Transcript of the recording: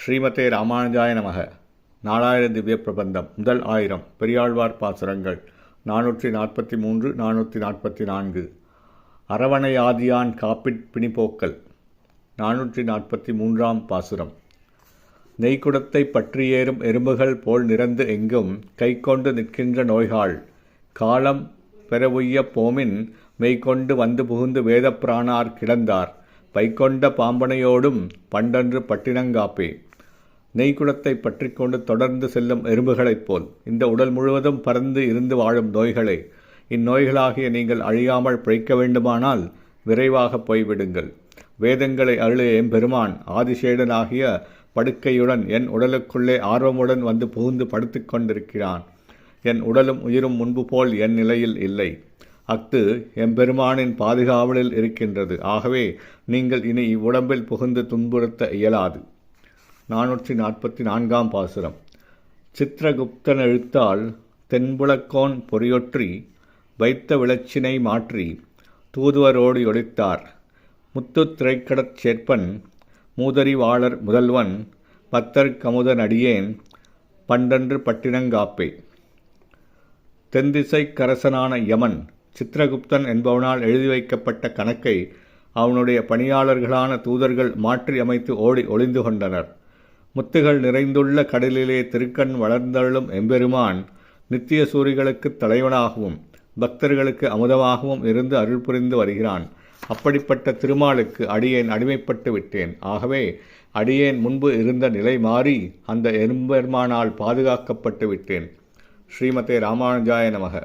ஸ்ரீமதே ராமானுஜாய நமக. நாலாயிர திவ்ய பிரபந்தம் முதல் 1000 பெரியாழ்வார் பாசுரங்கள் 443 444. அரவணையாதியான் காப்பிற் பிணிப்போக்கல் 443ஆம் பாசுரம். நெய்க்குடத்தை பற்றியேறும் எறும்புகள் போல் நிறந்து எங்கும் கைக்கொண்டு நிற்கின்ற நோய்காள் காலம் பெறவுய்யப் போமின் மெய்கொண்டு வந்து புகுந்து வேதப்பிரானார் கிடந்தார் பைக்கொண்ட பாம்பனையோடும் பண்டன்று பட்டினங்காப்பே. நெய்க்குடத்தை பற்றி கொண்டு தொடர்ந்து செல்லும் எறும்புகளைப் போல் இந்த உடல் முழுவதும் பறந்து இருந்து வாழும் நோய்களை, இந்நோய்களாகிய நீங்கள் அழியாமல் பிழைக்க வேண்டுமானால் விரைவாக போய்விடுங்கள். வேதங்களை அருளிய எம்பெருமான் ஆதிசேடனாகிய படுக்கையுடன் என் உடலுக்குள்ளே ஆர்வமுடன் வந்து புகுந்து படுத்து கொண்டிருக்கிறான். என் உடலும் உயிரும் முன்பு போல் என் நிலையில் இல்லை. அஃது எம்பெருமானின் பாதுகாவலில் இருக்கின்றது. ஆகவே நீங்கள் இனி இவ்வுடம்பில் புகுந்து துன்புறுத்த இயலாது. 444ஆம் பாசுரம். சித்திரகுப்தன் எழுத்தால் தென்புலக்கோன் பொறியொற்றி வைத்த விளச்சினை மாற்றி தூதுவரோடு ஒளித்தார் முத்துத் திரைக்கடற் சேர்ப்பன் மூதறிவாளர் முதல்வன் பத்தர் கமுதன் அடியேன் பண்டன்று பட்டினங்காப்பே. தென்திசை கரசனான யமன் சித்திரகுப்தன் என்பவனால் எழுதி வைக்கப்பட்ட கணக்கை அவனுடைய பணியாளர்களான தூதர்கள் மாற்றி அமைத்து ஓடி ஒளிந்து கொண்டனர். முத்துகள் நிறைந்துள்ள கடலிலே திருக்கண் வளர்ந்தருளும் எம்பெருமான் நித்திய சூரிகளுக்கு தலைவனாகவும் பக்தர்களுக்கு அமுதமாகவும் இருந்து அருள் புரிந்து வருகிறான். அப்படிப்பட்ட திருமாலுக்கு அடியேன் அடிமைப்பட்டு விட்டேன். ஆகவே அடியேன் முன்பு இருந்த நிலை மாறி அந்த எம்பெருமானால் பாதுகாக்கப்பட்டு விட்டேன். ஸ்ரீமதே ராமானுஜாய நமக.